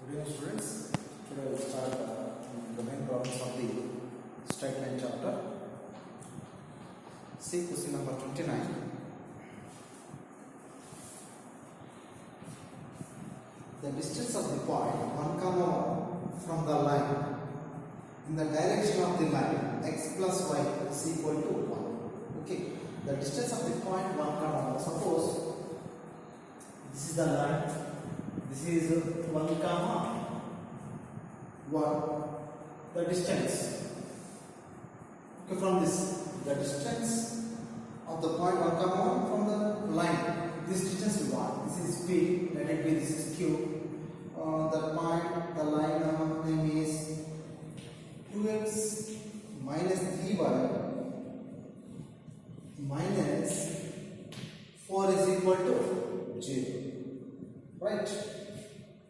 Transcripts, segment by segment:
Good evening, students. Today we will start the main problems of the straight line chapter. See question number 29. The distance of the point 1, 1 from the line in the direction of the line x plus y is equal to 1. Okay. The distance of the point 1, 1. Suppose this is the line. This is 1, 1. The distance. Okay, from this, the distance of the point 1, 1 from the line. This distance we want. This is P. Let it be. This is Q. The point, the line name is 2x minus 3y minus 4 is equal to 0. Right?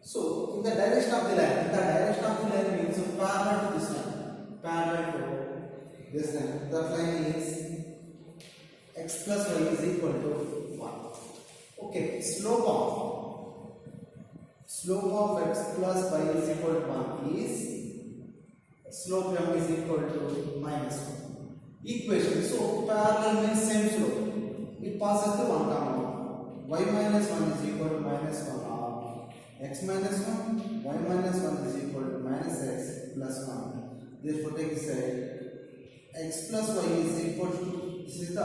So, in the direction of the line means parallel to this line. Parallel to this line. That line is x plus y is equal to 1. Okay, slope of x plus y is equal to 1 is slope m is equal to minus 1. Equation. So, parallel means same slope. It passes to 1, 1. Y minus 1 is equal to minus 1. X minus 1, y minus 1 is equal to minus x plus 1. Therefore, take this side. X plus y is equal to, this is the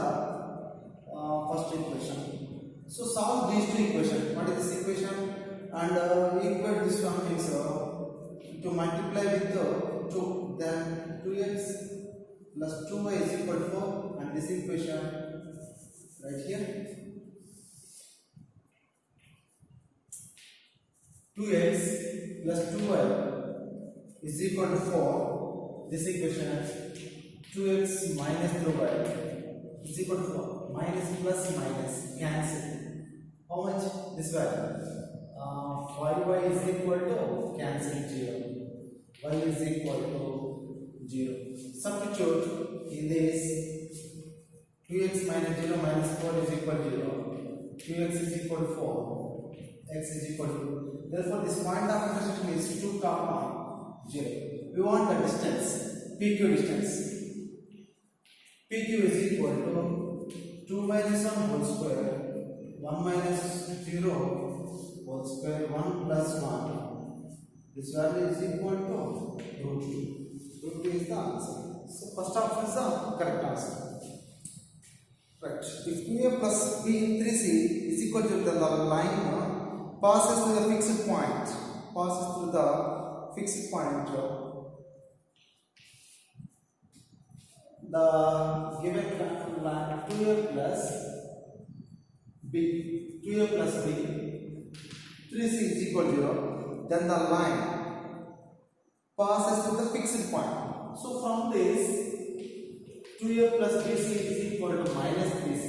first equation. So, solve these two equations. What is this equation? And equate this one means to multiply with 2. Then 2x plus 2y is equal to 4. And this equation right here. 2x plus 2y is equal to 4. This equation 2x minus 2y is equal to 4. Minus plus minus cancel. How much? This value. 5y is equal to cancel 0. Y is equal to 0. Substitute in this 2x minus 0 minus 4 is equal to 0. 2x is equal to 4. X is equal to. Therefore, this point of intersection is 2, 0. We want the distance, PQ distance. PQ is equal to 2 minus 1 whole square, 1 minus 0 whole square, 1 plus 1. This value is equal to root 2. Root 2 is the answer. So, first option is the correct answer. Right. If 2a plus b 3c is equal to the line passes through the fixed point. The given line 2a plus b, 3c is equal to 0. Then the line passes through the fixed point. So from this 2a plus bc is equal to minus 3c.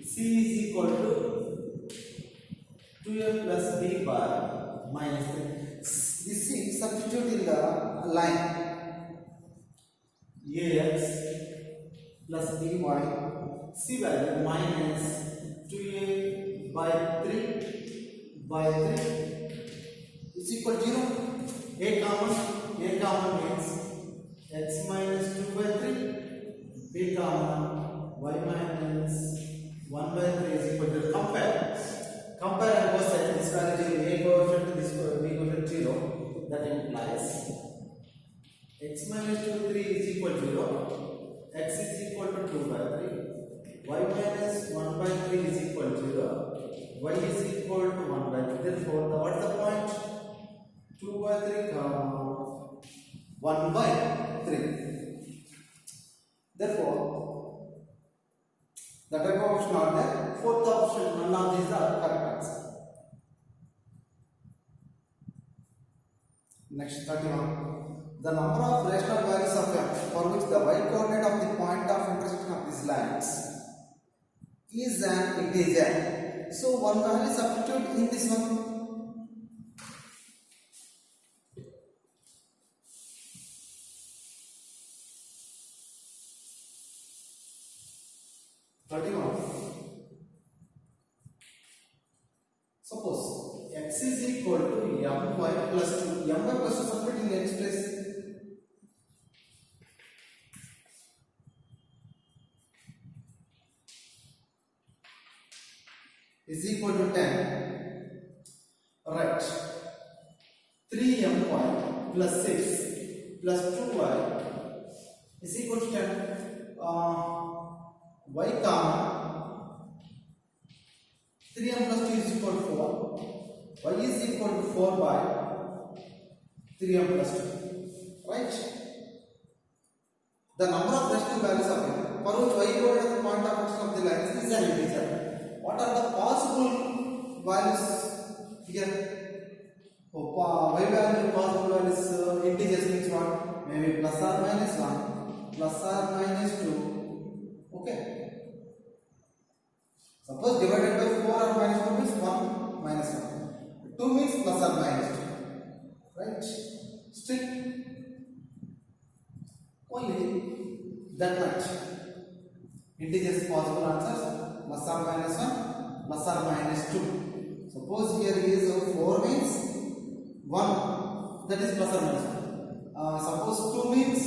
C is equal to 2a plus b bar minus 3. This is substitute in the line ax plus by c value minus 2a by 3 is equal to 0. A common means x minus 2 by 3, b common y minus 1 by 3 is equal to compare and both sides. This value is a coefficient, this b coefficient 0. That implies x minus 2 3 is equal to 0. X is equal to 2 by 3. Y minus 1 by 3 is equal to 0. Y is equal to 1 by 3. Therefore, what is the point? 2 by 3 1 by 3. Therefore, the type of option are there. Fourth option, none of these are correct answer. Next, 31. The number of rational values of f for which the y coordinate of the point of intersection of these lines is an integer. So, one value substitute in this one. Suppose x x is equal to my plus 2. My plus 2 substitute in x place. Is equal to 10. Right. 3my plus 6 plus 2y is equal to 10. Y comma 3m plus 2 is equal to 4. Y is equal to 4 by 3m plus 2. Right? The number of rational values of it for which y equal to the point of action of the lines is an integer. What are the possible values here? Y value possible values integers means what? Maybe plus or minus 1, plus or minus 2. Okay. Suppose divided by 4 or minus 2 means 1 minus 1. 2 means plus or minus 2. Right? Still only that much. Integers possible answers plus or minus 1, plus or minus 2. Suppose here is 4 means 1, that is plus or minus 1. Suppose 2 means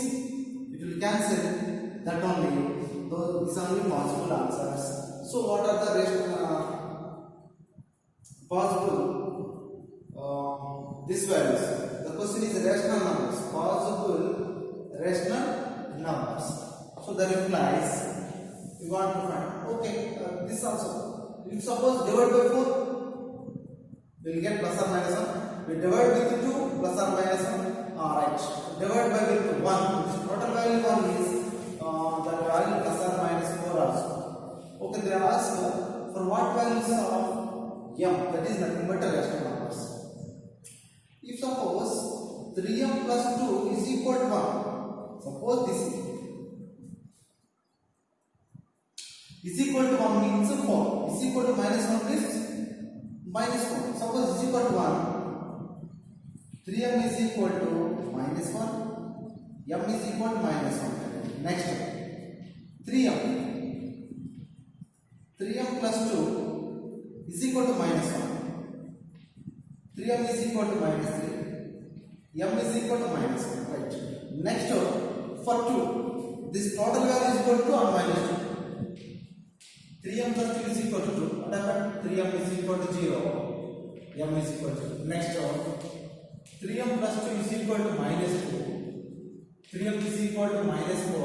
it will cancel that only. These are only possible answers. So what are the possible these values? The question is rational numbers. Possible rational numbers. So that implies we want to find. Okay, this also. If suppose divide by 4, we will get plus or minus 1. We divide with 2 plus or minus 1. Right. Divide by with 1. Total value 1 is the value plus or minus 4 also. Okay, they ask for what values of m, that is nothing but rational numbers. If suppose 3m plus 2 is equal to 1, suppose this is equal to 1 means 4, is equal to minus 1 means minus 4. Suppose is equal to 1, 3m is equal to minus 1, m is equal to minus 1. Next 3m plus 2 is equal to minus 1. 3m is equal to minus 3. M is equal to minus 1. Right. Next for 2, this total value is equal to or minus 2. 3m plus 2 is equal to 2. What happened? 3m is equal to 0. M is equal to 2. Next 3m plus 2 is equal to minus 2. 3m is equal to minus 4.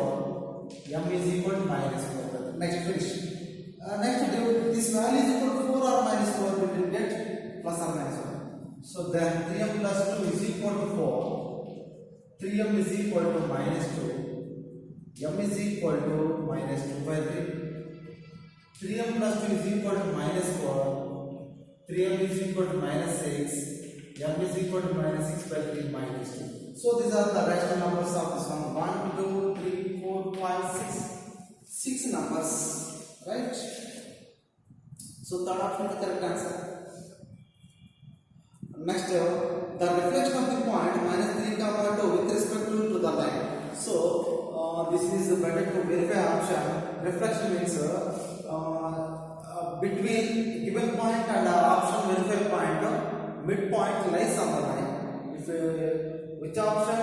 M is equal to minus 4. Next finish. Next, this value is equal to 4 or minus 4, we will get plus or minus 1. So then 3m plus 2 is equal to 4. 3m is equal to minus 2. M is equal to minus 2 by 3. 3m plus 2 is equal to minus 4. 3m is equal to minus 6. M is equal to minus 6 by 3 minus 2. So these are the rational numbers of this one. 1, 2, 3, 4, 5, 6. 6 numbers. Right? So third option is the correct answer. Next, the reflection of the point minus 3 comma 2 with respect to the line. So this is better to verify option. Reflection means between given point and option verify point, midpoint lies on the line. If which option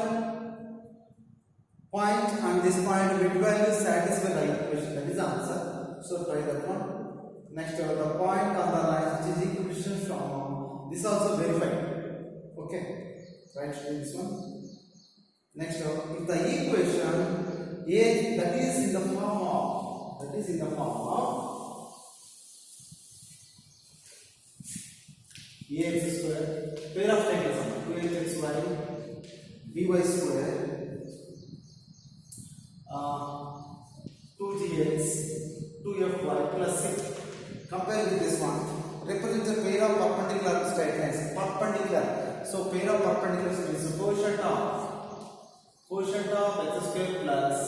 point and this point mid value satisfy the equation, that is the answer. So try that one. Next, the point on the line which is equation from this also verified. Okay, right? This one. Next, if the equation A that is in the form of ax square pair of triangles 2xy by square 2gx 2fy plus 6. Compare with this one. Represents a pair of perpendicular straight lines. Perpendicular. So pair of perpendicular is quotient of x square plus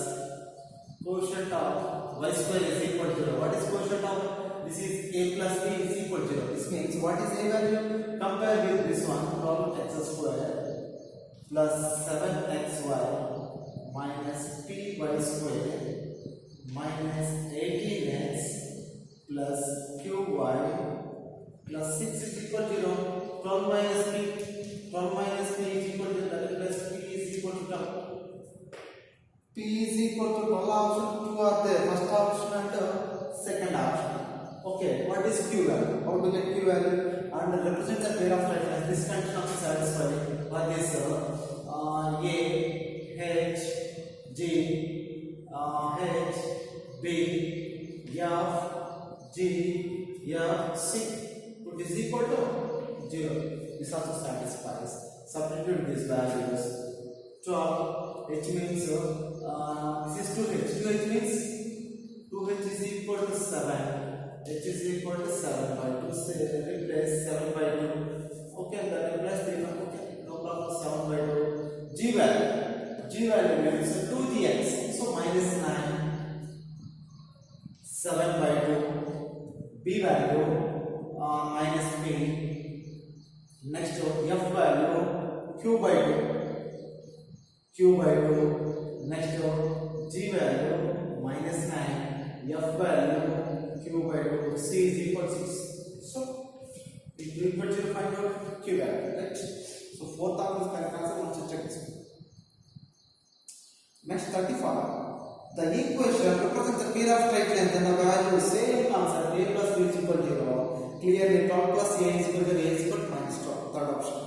quotient of y square is equal to 0. What is quotient of? This is a plus b is equal to 0. This means what is a value? Compare with this one. 12x square plus 7xy minus py square minus 18x plus qy plus 6 is equal to 0. 12 Okay, what is Q value? How to get Q value? And represent the pair of right lines. This condition also satisfied by this A, H, G, H, B, F, G, F, C. Put this equal to 0. This also satisfies. Substitute these values. 12, H means this is 2H. 2H means 2H is equal to 7. H is equal to 7 by 2. Replace 7 by 2. Okay, then replace 3 by 2. Okay, no problem. 7 by 2. G value. G value means 2gx. So minus 9. 7 by 2. B value minus b. Next F value Q by 2. Q by 2. Next G value minus 9. F value Q by 2. C is equal to 6. So if you equal to find out Q value, right? So fourth term is correct answer. Once check this. Next 35. The equation represents the pair of straight lines and the value same concept a plus b is equal to 0. Clearly 12 plus a is equal to a is equal to minus 12. Third option.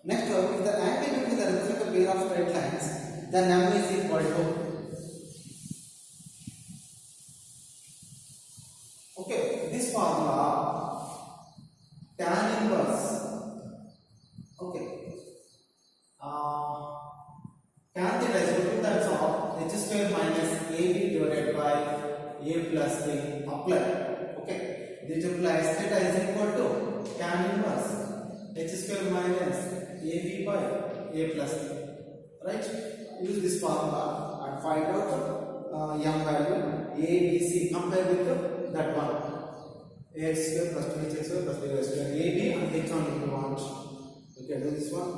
Next, if the angle between the respective pair of straight lines, then m is equal to, okay, this formula tan inverse, okay, tan theta is equal to that of h square minus ab divided by a plus b apply. Okay, this implies theta is equal to tan inverse h square minus ab by a plus b. Right? Use this formula and find out m value a, b, c. Compare with that one. Ax square plus 2hx square plus by square. A, b and h on if you want. Okay, do this one.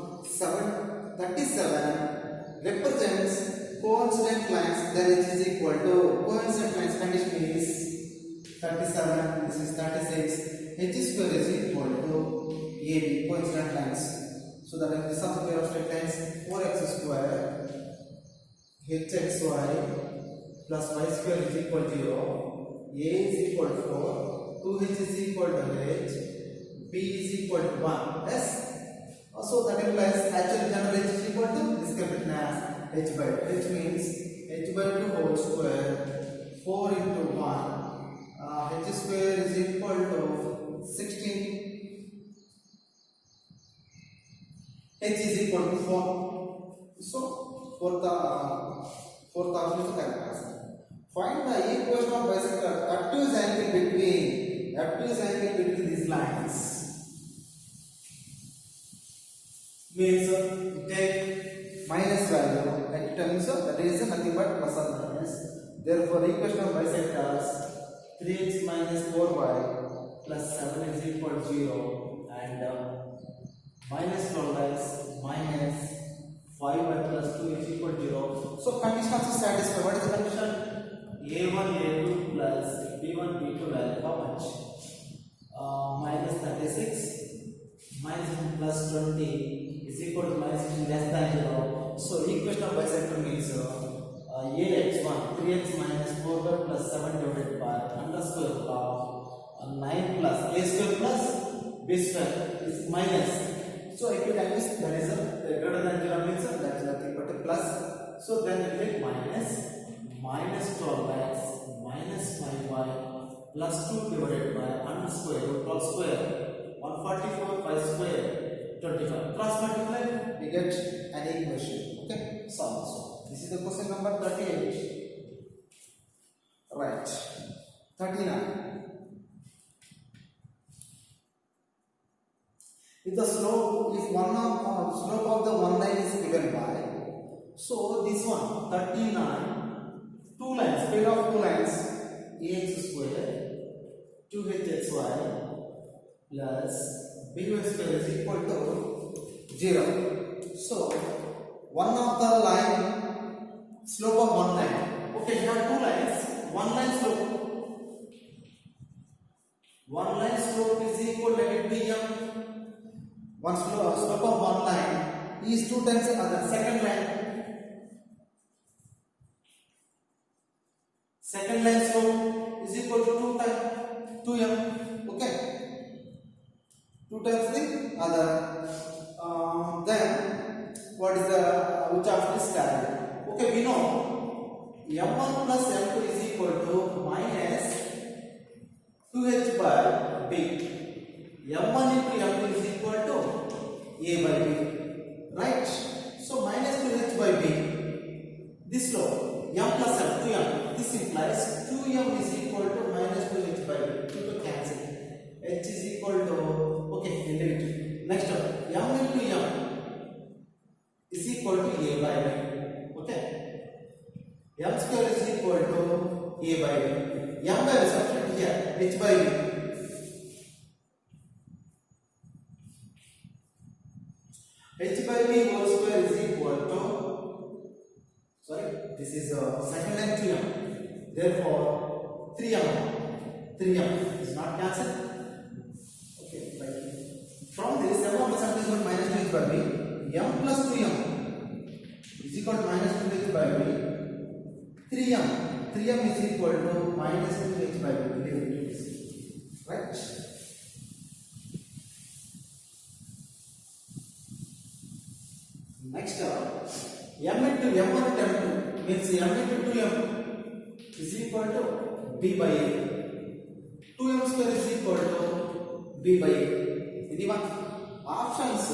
37 represents coincident lines. Then it is equal to coincident lines. Condition is 37. This is 36. H square is equal to ab coincident lines. So that is the sum pair of straight lines 4x square hxy plus y square is equal to 0. A is equal to 4. 2h is equal to h. B is equal to 1. Yes. So that implies actual general h is equal to this can be written as h by 2. H means h by 2 whole square 4 into 1. H square is equal to 16. H is equal to 4. So fourth option is the correct answer. Find the equation of bisector obtuse angle between these lines. Means take minus value at terms of that is nothing but plus or minus. Therefore, equation of bisectors 3x minus 4y plus 7 is equal to 0 and minus 12x minus 5y plus 2 is equal to 0. So condition also satisfied. What is the condition? A1 A2 plus B1 B2 value how much? Minus 36 minus plus 20 is equal to minus 15 less than 0. So equation of bisector means ax1 3x minus 4y plus 7 divided by underscore of 9 plus a square plus b square is minus. So if you times that is greater than 0 means that is nothing but a plus. So then you take minus 12x minus 5y plus 2 divided by underscore root 12 square 144 5 square 25. Cross multiply we get an equation. Okay, solve. So this is the question number 38. Right. 39. If the slope, if slope of the one line is given by, so this one 39, two lines, pair of two lines, ax square 2hxy plus by square is equal to 0. So one of the line, slope of one line. Okay, here are two lines, one line slope. One line slope is equal, let it be m. One slope of one line is 2 times the other. Second line slope is equal to 2 times 2m. times the other. Then what is the which of this carry? Okay, we know m1 plus m2 is equal to minus 2h by b. m1 into m2 is equal to a by b, right? So minus 2h by b. This law m plus m 2m. This implies 2m is equal to minus 2h by b. 2 to cancel. H is equal to, okay, infinity. Next up, m into m is equal to a by b. Okay, m square is equal to a by b. M by b substitute here, h by b. H by b whole square is equal to, sorry, this is second line 2m. Therefore, 3m. 3m is not cancelled. Okay, right. From this, m1 plus m2 is equal to minus 2h by b. M plus 2m is equal to minus 2h by b. 3m. 3m is equal to minus 2h by b. Right? Next, m into m1 into m2 means m into 2m is equal to b by a. 2m square is equal to b by a. This one options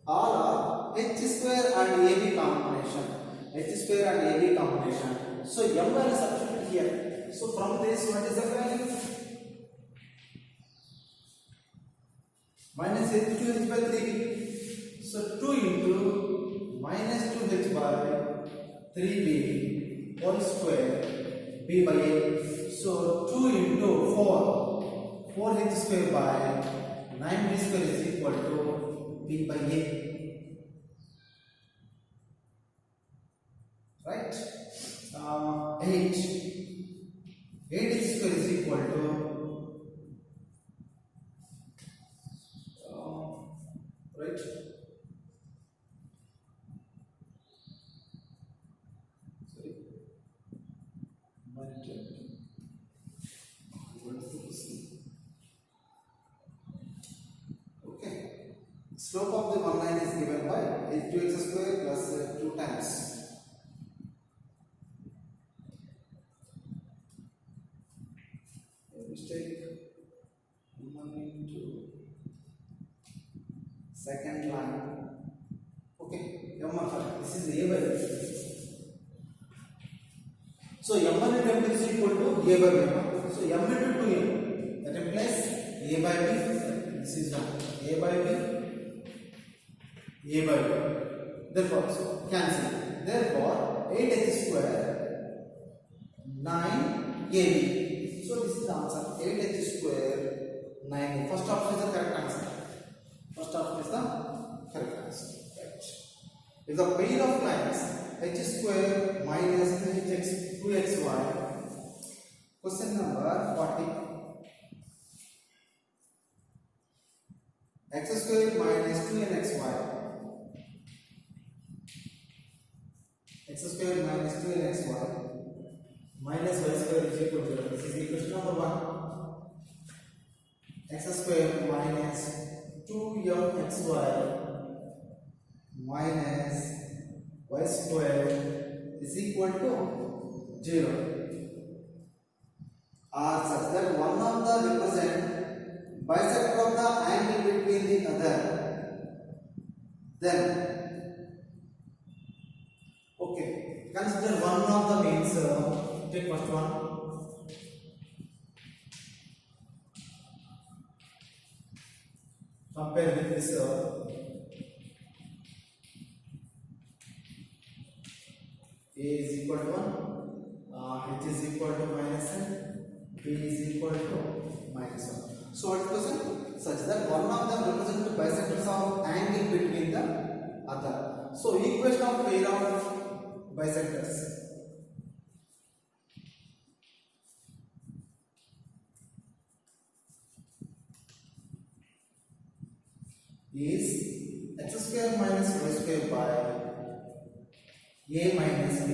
all are h square and ab combination. H square and ab combination. So m value substitute here. So from this, what is the value? Minus h2h by 3. So 2 into minus 2h by 3b whole square b by a. So 2 into 4, 4h square by 9b square is equal to b by a. Right? 8. 8h square is equal to right? Okay. Slope of the one line is given by h2x square plus 2 times. Mistake 1 into second line. Okay, m1, this is a by b. So m1 into m2 is equal to a by b. So m into 2m, that implies a by b. This is one a by b, a by b. Therefore, so cancel. Therefore, 8h square 9ab. So this is the answer. 8h square 9. First option is the correct answer. First option is the correct answer. Right. If the pair of lines h square minus 2xy, question number 40. X square minus 2nxy. X square minus 2nxy minus y square is equal to 0. This is equation number 1. X square minus 2mxy minus y square is equal to 0 are such that one of the represent bisector of the angle between the other. Then okay, consider one of the means. Take first one. Compare with this. A is equal to 1, h is equal to minus n, b is equal to minus 1. So what is the question? Such that one of them represents the bisectors of angle between the other. So equation of pair of bisectors. Is x square minus y square by a minus b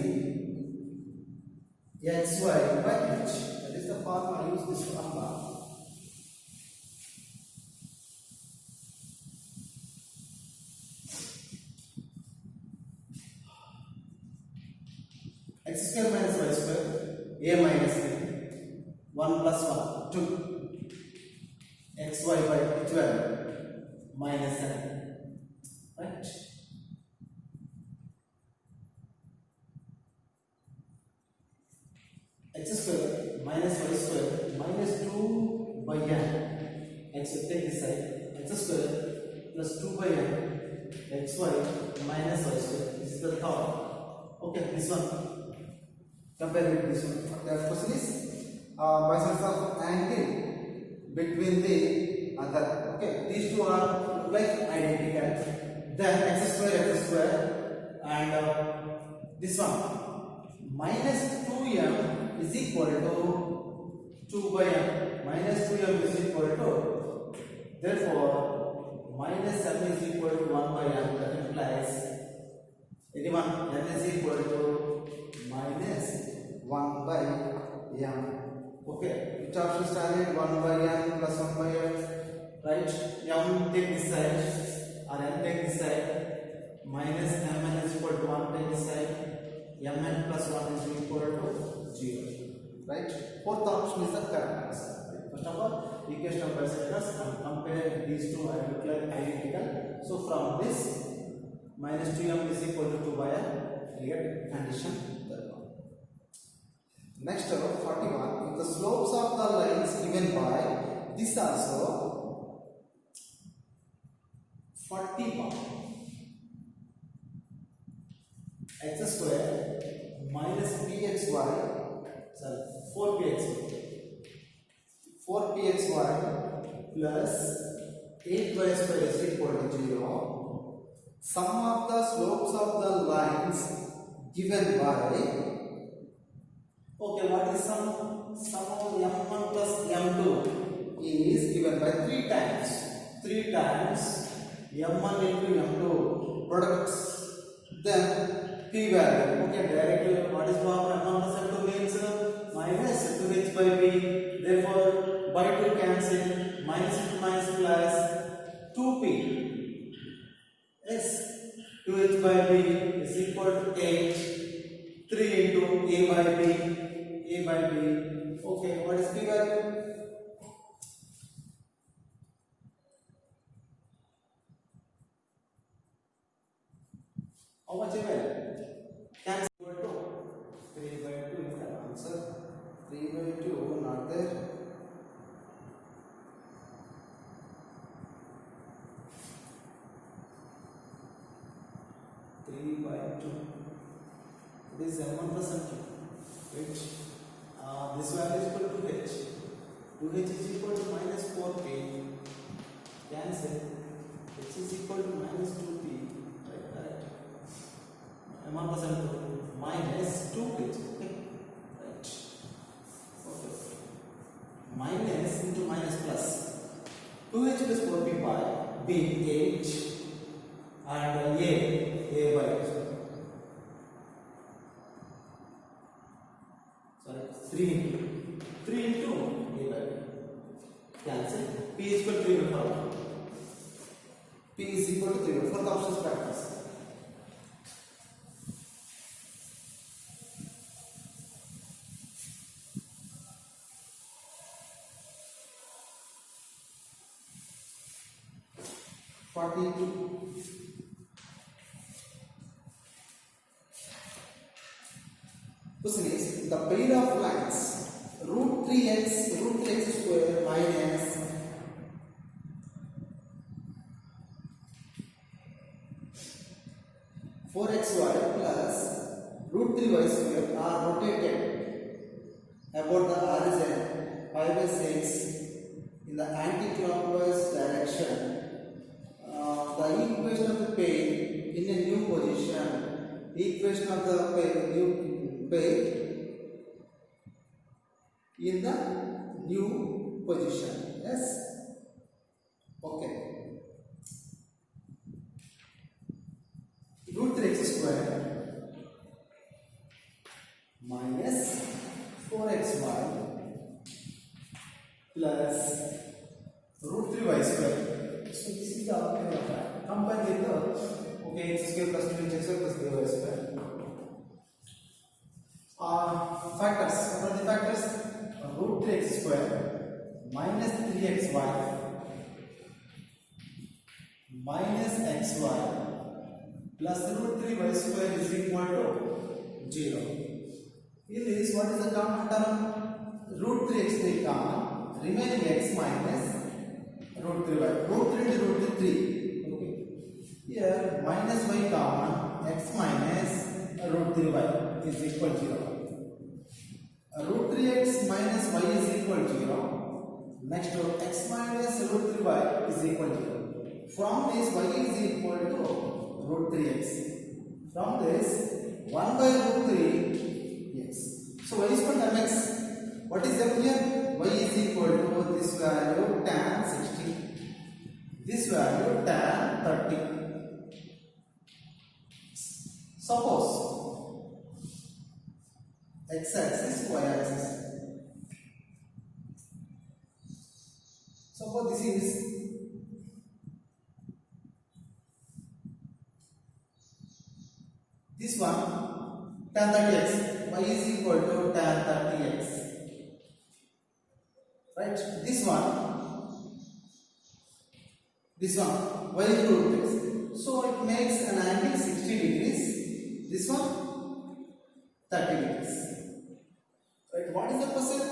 xy by h. That is the formula. Use this formula. x square minus y square, a minus b, 1 plus 1, 2, xy by 12 minus 7, right? X square minus y square minus 2 by n, x will take this side, x square plus 2 by n, xy minus y square, this is the top. Okay, this one, compare with this one. The question is biceps of angle between the other. Okay, these two are like identical. Then x square and this one minus 2m is equal to 2 by m. Minus 2m is equal to, therefore minus m is equal to 1 by m. That implies anyone m is equal to minus 1 by m. Okay, which option standard? 1 by m plus 1 by m, right? M take this side or m take this side, minus mn is equal to 1 take this side, mn plus 1 is equal to 0, right? Fourth option is the correct answer. First of all, equation of bisectors and compare these two are identical. So from this minus 2m is equal to 2 by m, we get condition. Next, 41. If the slopes of the lines given by this also 41 x square minus pxy, sorry, 4pxy plus 8y square is equal to 0. Sum of the slopes of the lines given by, okay, what is sum? Sum of m1 plus m2 is given by 3 times. 3 times m1 into m2 products. Then p value. Okay, directly what is power m1 plus m2 means minus 2h by p. Therefore, by 2 cancel. Minus into minus plus 2p. Yes, 2h by p is equal to 8. 3 into a by b. A by b. Okay, what is p value? How much a value? Can equal to 3 by 2 is the answer. 3 by 2 not there. This is m1 plus m2, which this value is equal to h. 2h is equal to minus 4p. Cancel. H is equal to minus 2p. Right, correct. m1 plus m2 minus 2h. Okay. Right. Okay. Minus into minus plus. 2h plus 4p by b h and a by. 3 into a by b. Cancel. P is equal to 3 by 4. P is equal to 3 by 4. The option is practice. Question is, the pair of lines root 3x square minus 4xy plus root 3y square are rotated about the origin pi by 6 in the anti-clockwise direction. The equation of the pair in a new position. Equation of the pair in the new position. Yes. Okay. Root 3x square minus 4xy plus root 3y square. So this is the outcome of that. Combine with the, okay, x square plus 2x square plus 3y square. Factors. What are the factors? Root 3x square minus 3xy minus xy plus root 3y square is equal to 0. In this, what is the common term? Root 3x is common, remaining x minus root 3y. Root 3 into root 3. Okay. Here minus y common, x minus root 3y is equal to 0. Root 3x minus y is equal to 0. Next to x minus root 3y is equal to 0. From this y is equal to root 3x. From this 1 by root 3 x. So y is equal to mx. What is left here? Y is equal to this value tan 60. This value tan 30. Suppose x axis, y axis. Suppose this is this one tan 30x, y is equal to tan 30x, right? This one y is equal to x, so it makes an angle 60 degrees. This one 30 degrees, right? What is the question?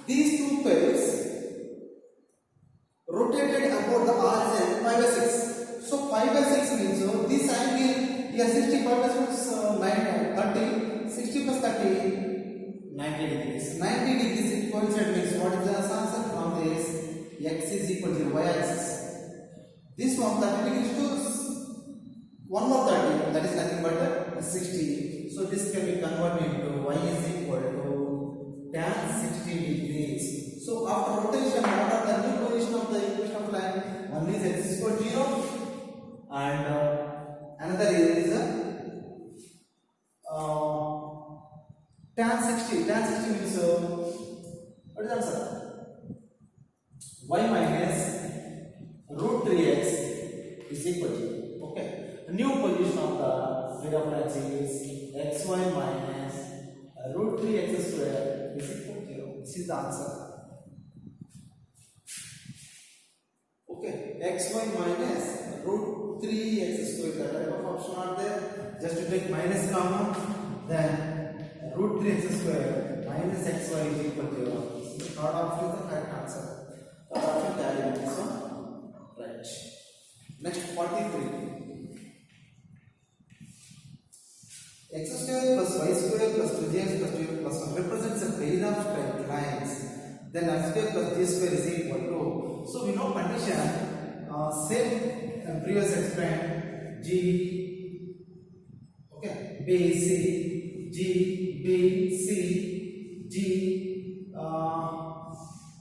These two pairs rotated about the origin 5 by 6. So 5 by 6 means this angle here 65 plus 30, 60 plus 30, 90 degrees. 90 degrees it coincides means what is the answer from this? X is equal to y axis. This one 30 degrees to one more 30, that is nothing but 60. So this can be converted into y is equal to tan 60 degrees. So after rotation, what are the new position of the equation of line? One is x is equal to 0 and another is tan 60. Tan 60 means what is the answer? Y minus root 3x is equal to, okay. The new position of the grid of lines is xy minus root 3x square is equal to 0. This is the answer. Okay, xy minus root 3x square. The type of option are there. Just to take minus common, then root 3x square minus xy is equal to 0. So the third option is the correct answer. Third option carrying this one, right? Next 43. X square plus y square plus 2x plus 2 plus 1 represents a pair of straight lines. Then x square plus g square is equal to. So we know condition same previous explained G, okay, B C G B C G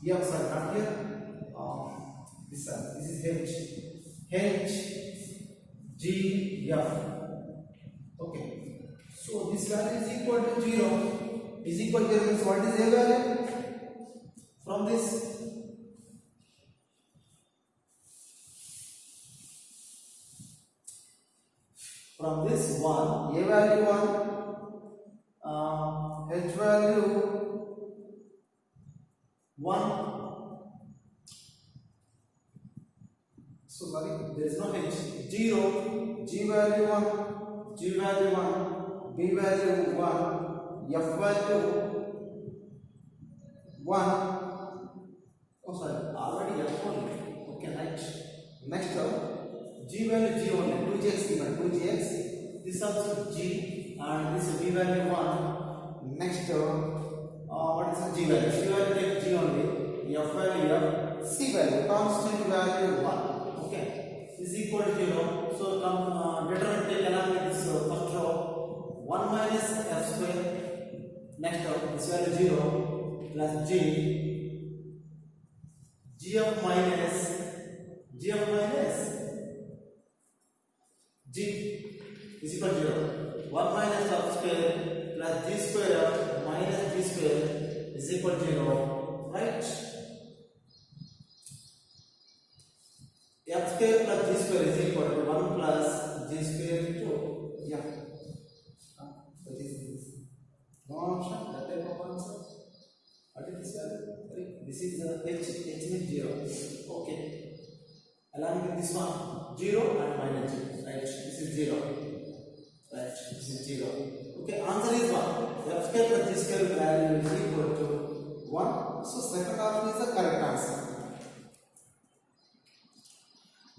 F, sorry, not here. This is H G F. Okay. So this value is equal to 0. Is equal to 0 means what is A value? From this, one, A value 1, H value 1. So sorry, there is no H. 0, G value 1, G value 1, B value 1, F value 1. Oh sorry, already F only. Okay, right. Next G value G only. 2gx given 2gx. This also G and this B value 1. Next what is the G value? G value take G only. F value F. C value constant value 1. Okay, is equal to 0. So come determine take along with this first row 1 minus f square. Next row this value 0 plus g of minus g is equal to 0. 1 minus f square plus g square minus g square is equal to 0, right? F square plus g square is equal to 1 plus g square to f. So this is This is h means 0. Okay. Along with this one, 0 and minus 0. Right? This is 0. Right? This is 0. Okay. Answer is 1. F scale plus G scale value is equal to 1. So second option is the correct answer.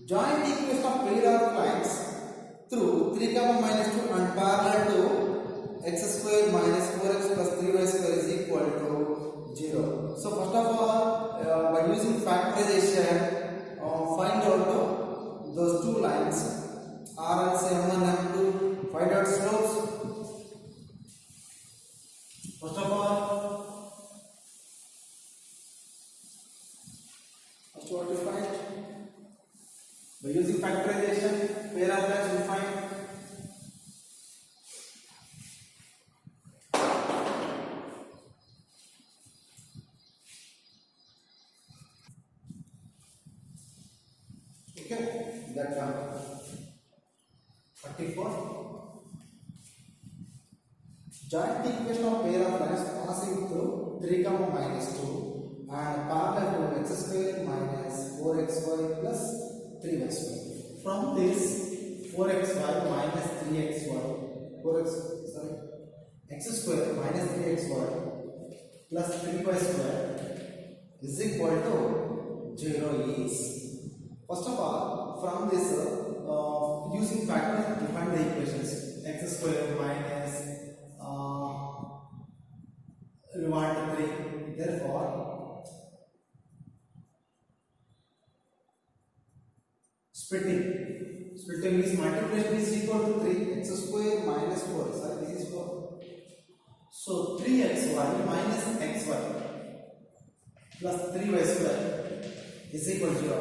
Join the equation of pair of lines through 3, minus 2 and parallel to x square minus 4x plus 3y square is equal to 0. So first of all, by using factorization, find out those two lines R and M1 M2, find out slopes. First of all, what to find? By using factorization, pair of lines we find okay, that one 44. Join the equation of pair of lines passing through 3, minus 2 and parallel to x square minus 4xy plus 3y square. From this 4xy minus 3xy, x square minus 3xy plus 3y square is equal to 0 is. First of all, from this using factors, define the equations. X square minus we want 3. Therefore, splitting means multiplication is equal to 3. X square minus 4. Sorry, this is 4. So 3xy minus xy plus 3y square is equal to 0.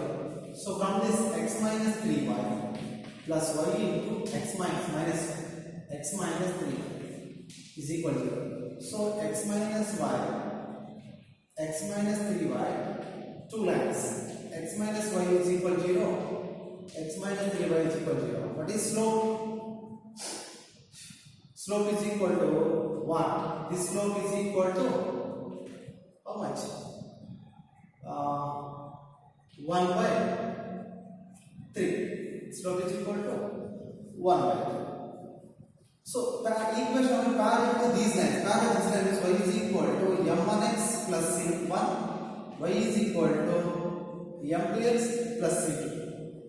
So from this x minus 3y plus y into x minus 3 is equal to 0. So x minus 3y, two lines. X minus y is equal to 0. X minus 3y is equal to 0. What is slope? Slope is equal to 1. This slope is equal to how much? 1 by 3. Slope is equal to 1 by 3. So equation will parallel to these lines. Parallel to these lines, y is equal to m1x plus c1, y is equal to m2x plus c2.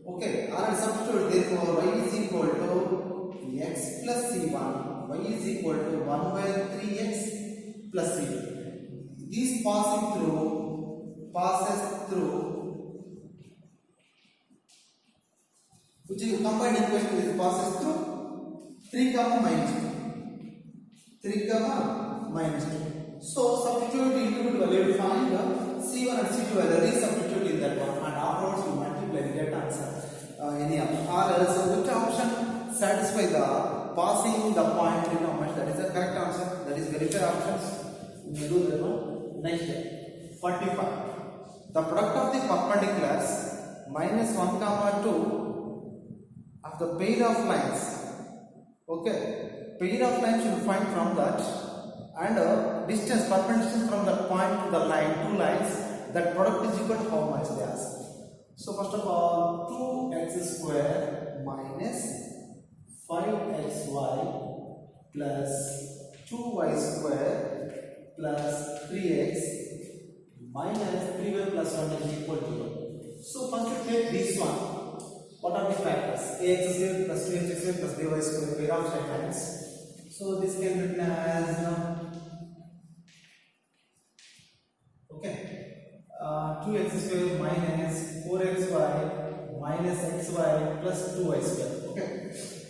Okay, already substitute. Therefore, y is equal to x plus c1, y is equal to 1 by 3x plus c2. These passes through, which is combined equation is passes through 3, minus 2. 3, minus 2. So substitute individually, you find C1 and C2 value, resubstitute in that one, and afterwards you multiply the get answer. Any of or else which option satisfy the passing the point trigonometry, that is the correct answer. That is verify options. We will do that one. Next 45. The product of the perpendiculars minus 1, 2 of the pair of lines. Okay, pair of lines you will find from that, and distance, perpendicular from the point to the line, two lines, that product is equal to how much they ask. So first of all, 2x square minus 5xy plus 2y square plus 3x minus 3y plus 1 is equal to 0. So first you take this one. What are the factors? Ax square plus 2x square plus by square, pair of straight lines. So this can be written as okay, 2x square minus 4xy minus xy plus 2y square. Okay,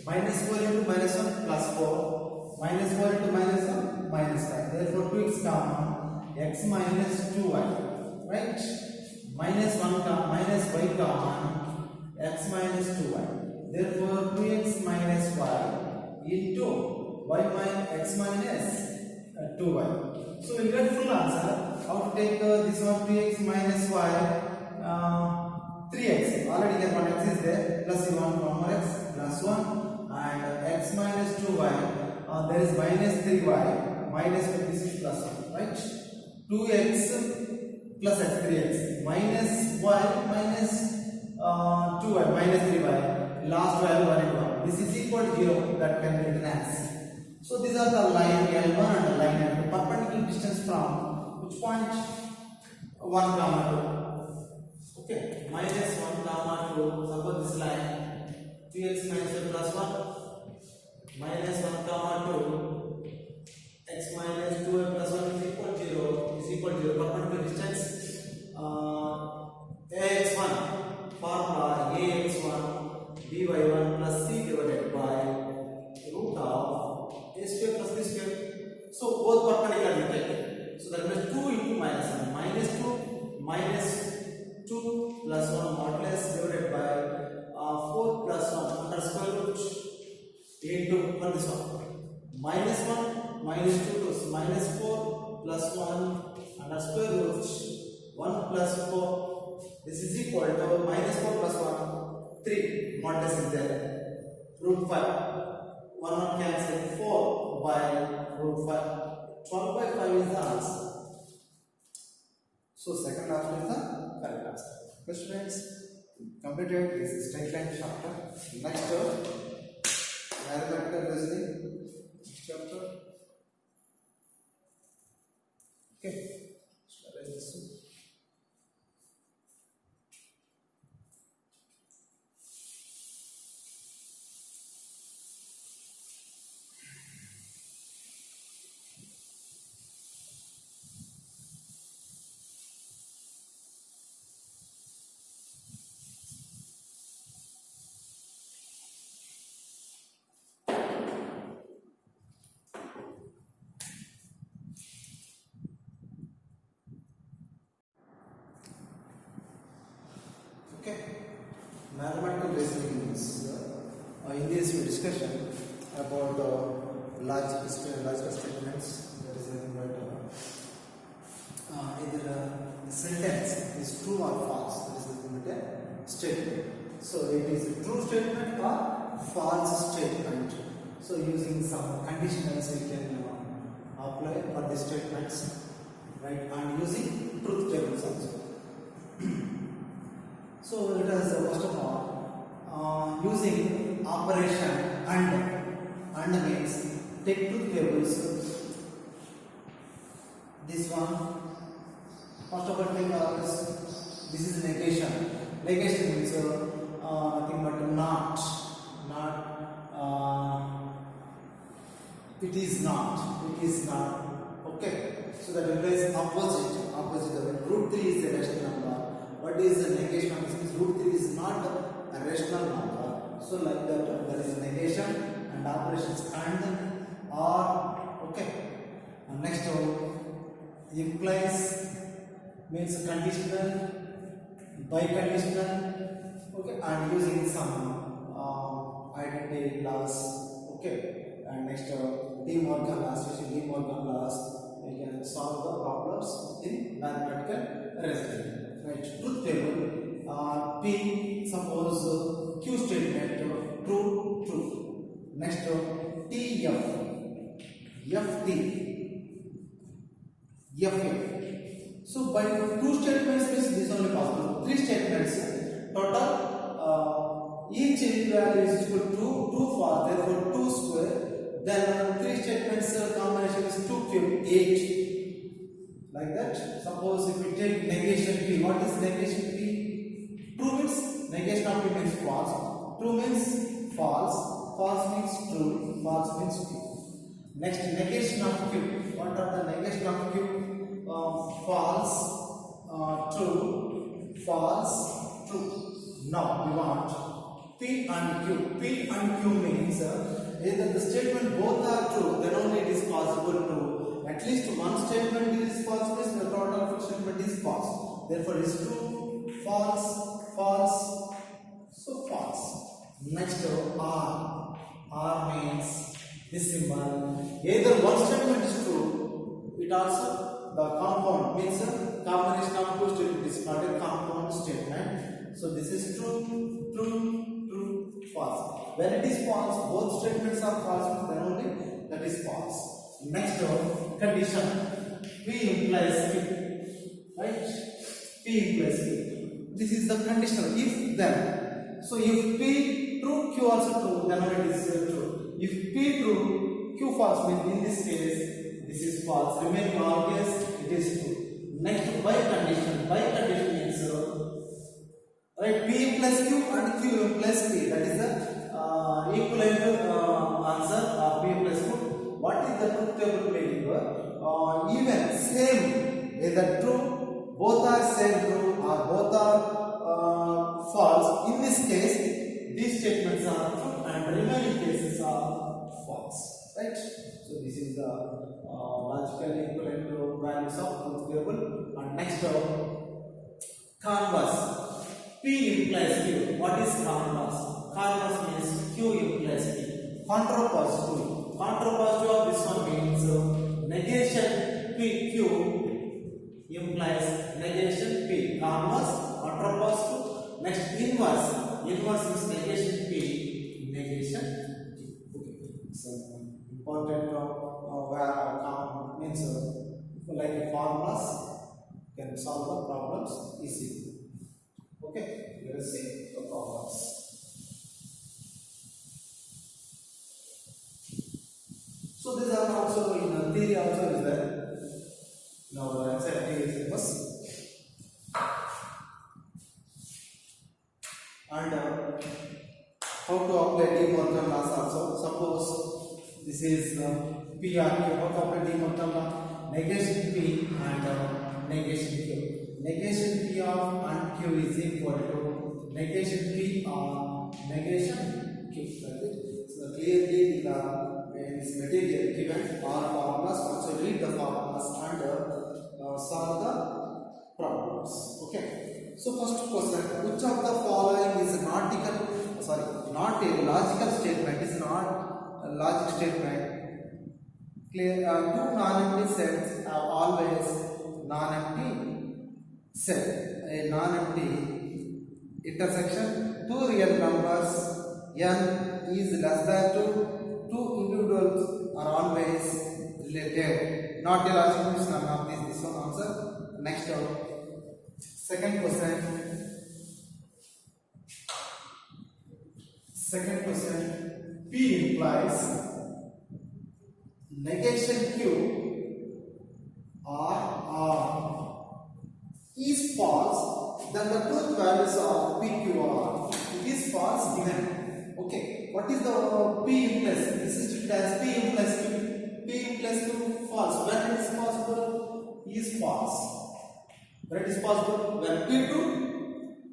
minus 4 into minus 1 plus 4, minus 4 into minus 1 minus 5. Therefore 2x common, x minus 2y, right? Minus 1 minus y common, x minus 2y. Therefore 2x minus y into y minus x minus 2y. So we get full answer. How to take this one? 2x minus y, 3x. Already there one x is there, plus 1 more x plus 1, and x minus 2y. There is minus 3y minus 5, this is plus 1, right? 2x plus x 3x minus y minus 2y minus 3y last value 1 and 1. This is equal to 0, that can be written as. So these are the line L1 and the line L2. Perpendicular distance from which point? 1 comma 2. Okay, minus 1 comma 2. Suppose this line 2x minus y plus 1 minus 1 comma 2 x minus 2y plus 1 is equal to 0 is equal to 0. Perpendicular distance ax1 formula ax1 by1 plus c divided by root of a square plus b square. So both perpendicular we take. So that means 2 into minus 1 minus 2 minus 2 plus 1 modulus divided by 4 plus 1 under square root into what this one minus 1 minus 2 plus minus 4 plus 1 under square root 1 plus 4. This is equal to minus 4 plus 1 3 modulus is there root 5 1 cancel 4 by root 5 12 by 5 is the answer. So second option is the correct answer. First friends, completed this straight line chapter. Next mathematical reasoning chapter. Okay, shall I this one? Okay, mathematical reasoning means in this discussion about logical statements, that is nothing but either the sentence is true or false, that is nothing but a statement. So it is a true statement or false statement. So using some conditionals we can apply for the statements, right, and using truth tables also. So it is first of all using operation and means take truth tables. This one first of all take this is negation. Negation means nothing but not it is not. Okay, so that implies opposite of it. Root 3 is a rational number. What is the negation of this? Means root 3 is not a rational number. So like that there is a negation and operations and or. Okay, and next implies means conditional, biconditional. Okay, and using some identity laws. Okay, and next De Morgan laws. Using De Morgan laws, we can solve the problems in mathematical reasoning. Right, truth table. P, suppose Q statement true. Next TF, FT, FF. So by two statements means this only possible. 3 statements total. Each value is equal to 2 false. Therefore 2 square. Then 3 statements combination is 2 cube 8. Like that. Suppose if we take negation P, what is negation P? True means negation of P means false. True means false. False means true. False means true. Next, negation of Q. What are the negation of Q? False, true, false, true. Now we want P and Q. P and Q means either the statement both are true, then only it is possible to. At least one statement is false, means the total of statement is false. Therefore, it is true, false, false, so false. Next, R. R means this symbol. Either one statement is true, it also the compound means combination of two statements is called a compound statement. So this is true, false. When it is false, both statements are false, then only that is false. Next condition, P implies Q, right? P implies Q. This is the conditional if then. So if P true, Q also true, then it is true. If P true, Q false means in this case this is false. Remaining all case it is true. Next by condition. By condition means right, P implies Q and Q implies P. That is the equivalent answer of P implies Q. What is the truth table meaning? Even same, either true, both are same true or both are false. In this case, these statements are true and remaining cases are false. Right? So this is the logical equivalent values of truth table. And next, converse. P implies Q. What is converse? Converse means Q implies P. Contrapositive. Contrapositive of this one means negation P. Q implies negation P. Converse, contrapositive. Next, inverse. Inverse is negation P. Negation Q. Okay. So important means like formulas can solve the problems easily. Okay, let us see the problems. So these are also in theory also is there. Now the answer theory syllabus. And how to apply De Morgan laws also. Suppose this is P R Q. How to apply De Morgan law? Negation P and negation Q. Negation P of and Q is equal to negation P of negation Q. That's it. So clearly the is material given all formulas. Once you read the formulas and solve the problems. Okay. So first question: which of the following is not a logical statement? Is not a logic statement. Clear. Two non-empty sets are always non-empty. Set a non-empty intersection. Two real numbers n is less than 2. Two individuals are always related. Not a logical means none of these. This one answer. Next one. Second question. P implies negation Q or R is false, then the truth values of PQR it is false given. Okay, what is the P implies? This is written as P implies Q. P implies Q false. When it is possible, is false. When it is possible, when P true,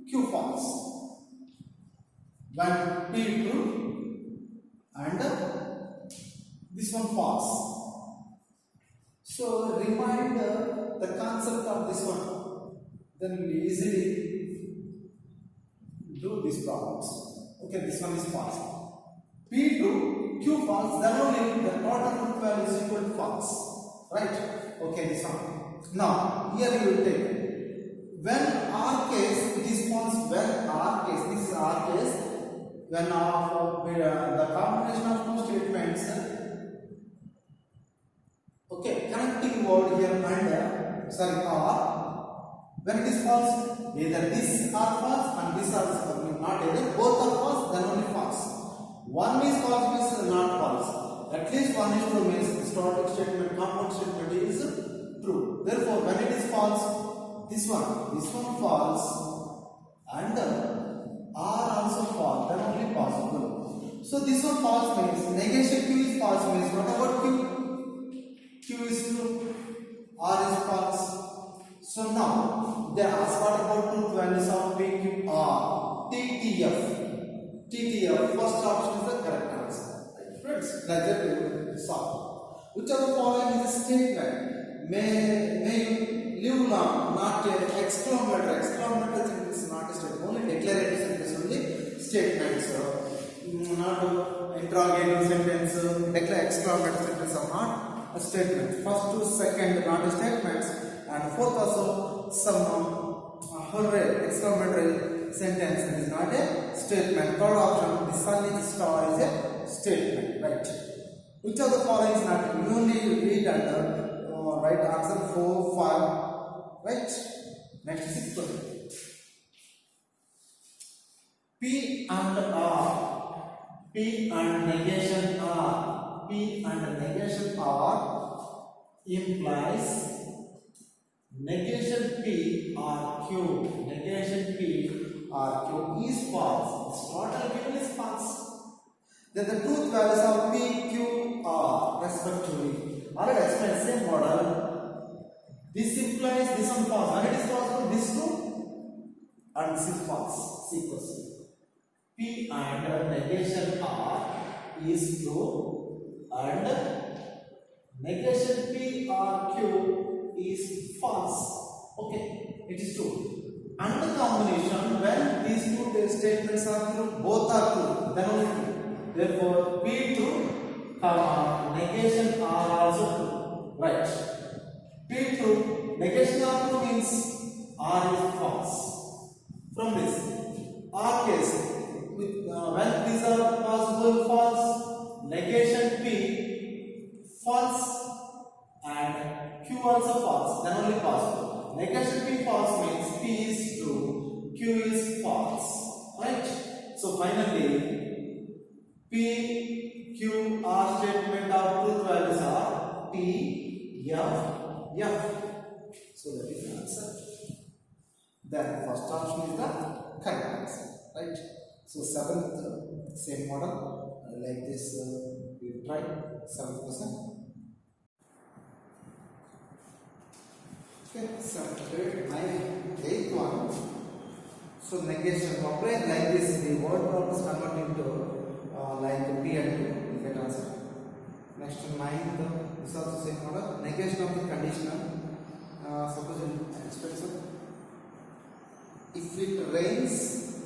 Q false. When P true and this one false. So remind the concept of this one. Then you will easily do these problems. Okay, this one is false. P true, Q false, then only the total truth value is equal to false. Right? Okay, this one. Now, here you will take when R case it is false, when R case, this is R case, when the combination of two statements, okay, connecting word here and R. When it is false, either this are false and this are false. Not either, both are false, then only false. One is false means not false. At least one is true means static statement, compound statement is true. Therefore, when it is false, this one false, and R also false, then only possible. So this one false means negation Q is false means what about Q? Q is true, R is false. So now they ask what about truth values of PQR? TTF. First option is the correct answer. Right, friends? Let's get solve. Which of the following is a statement? May you live long, not an exclamatory. Exclamatory sentence is not a statement. Only declarative sentence only statements. Not interrogative sentence. Exclamatory sentence are not a statement. First to second not a statements. And fourth also some exclamatory sentence is not a statement. Third option, this one is star is a statement, right? Which of the following is not? You only read and right answer 4, 5, right? Next, sixth question. P and R. P and negation R. P and negation R implies negation P or Q. Negation P or Q is false. Its total given is false. Then the truth values of P, Q, R respectively. Already explained same model. This implies this one false. And it is possible this true and this is false. Sequence. P and negation R is true and negation P or Q is false. Okay, it is true. And the combination when these two statements are true, both are true, then only true. Therefore, P true, negation R also true. Right. P true, negation R true means R is false. From this R case, when these are possible false, negation P false and Q also false, then only possible. Negation P false means P is true, Q is false. Right? So finally, P, Q, R statement of truth values are P, F, F. So that is the answer. Then first option is the correct answer. Right? So seventh, same model like this. We try 7%. Okay, 7th, 8th, 9th, 8th one. So negation operate like this. The word problems convert into like P and Q. You get answer. Next 9th, this also same model. Negation of the conditional. Suppose in expensive. If it rains,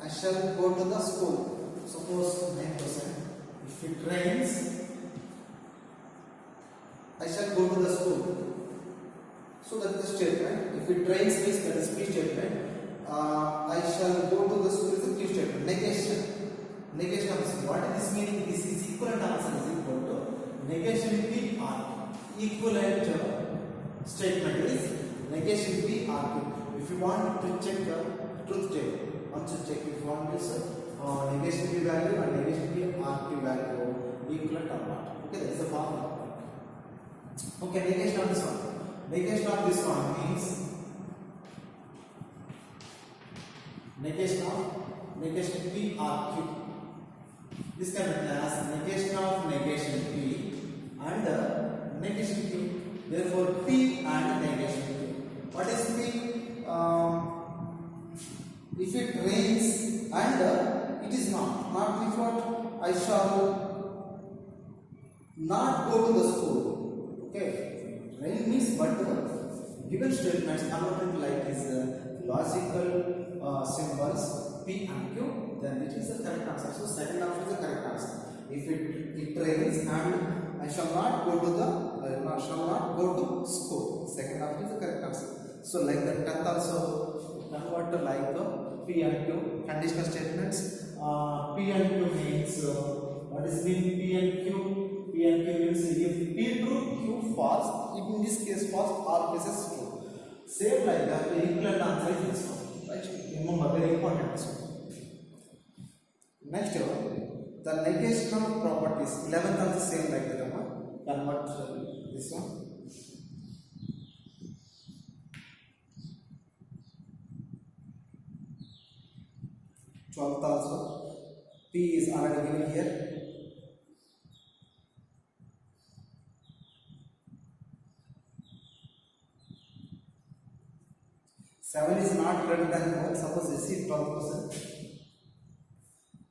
I shall go to the school. Suppose 9%. If it rains, I shall go to the school. So that is the statement. If it rains means that is P statement. I shall go to the school is a Q statement. Negation. Negation of this. What is this meaning? This is equivalent answer is equal to negation P R. Equivalent statement is negation P R Q. If you want to check the truth table, once you check if you want this negation P value and negation P R Q value equivalent or not. Okay, that is the formula. Okay, negation of this one. Negation of this one means negation P R Q. This can be written as negation of negation P and negation Q. Therefore, P and negation Q. What is P? If it rains and it is not if what I shall not go to the school. Okay, rain means but given statements converted like is logical symbols P and Q, then which is the correct answer. So second option is the correct answer. If it rains and I shall not go to school, second option is the correct answer. So like that 10th also convert to like P and Q conditional statements. P and Q means what is mean P and Q? P and Q means if P true, Q false. In this case false, all cases true. Same like that, the equivalent answer is this one. Right? Remember, very important this one. Next one, the negation of properties. 11th also same like that one. Convert this one. 12th also. P is already given here. Seven is not greater than 4. Suppose this is 12%.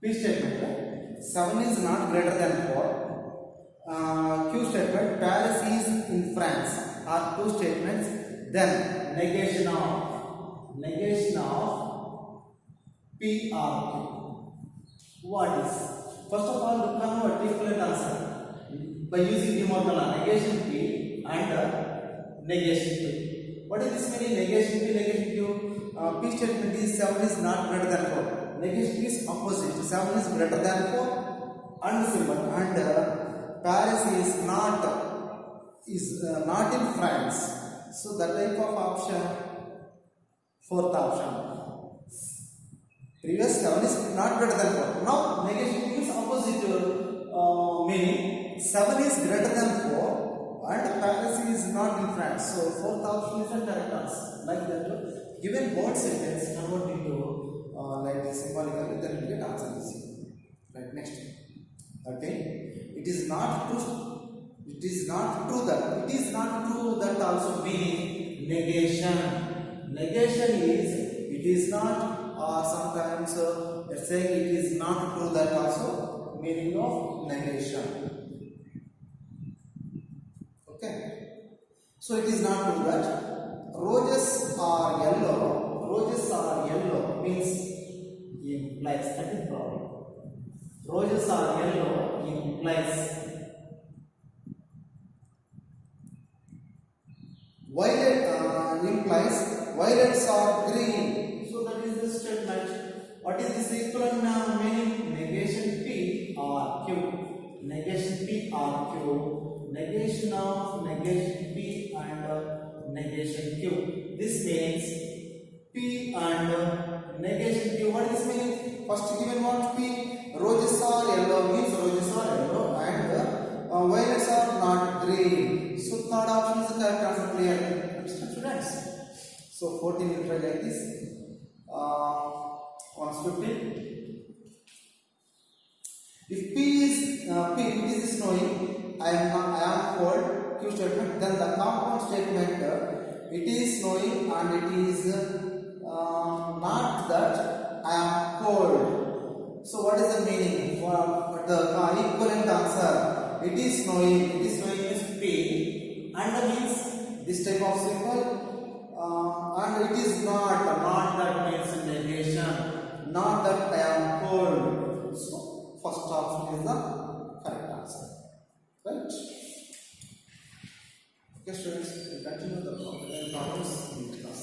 P statement. Right? 7 is not greater than 4. Q statement. Paris is in France. Are two statements. Then negation of P R Q. What is? First of all, convert equivalent answer by using the formula negation P and negation Q. What is this meaning? Negation P, negation Q. P statement is 7 is not greater than 4. Negation P is opposite. 7 is greater than 4 and symbol. And Paris is not in France. So that type of option Fourth option. Previous 7 is not greater than 4. Now negation means opposite meaning. 7 is greater than 4 and parenthesis is not in front. So fourth option is the correct answer. Like that, given both sentence convert into like symbolically, then we get answer easy. Right, next. Okay. It is not true. It is not true that. It is not true that also meaning negation. Negation is it is not, or sometimes let's say it is not true that also meaning of negation. Okay. So it is not true that roses are yellow. Roses are yellow means implies that is problem. Roses are yellow implies violet implies violets are green. So that is the statement. What is this equivalent meaning? Negation P or Q. Negation P or Q. Negation of negation P and negation Q. This means P and negation Q. What is this mean? First given what P. Roses are yellow means roses are yellow and violets are not green. So third option is the correct answer. Clear, understand, students? So 14 will try like this. 150. If P is snowing, I am cold. Q statement. Then the compound statement. It is snowing and it is not that I am cold. So what is the meaning for the equivalent answer? It is snowing. It is snowing is P and that means this type of symbol and it is not that means negation. Not that I am cold. So first option is the correct answer. Right? Okay, students, we continue the problems in class.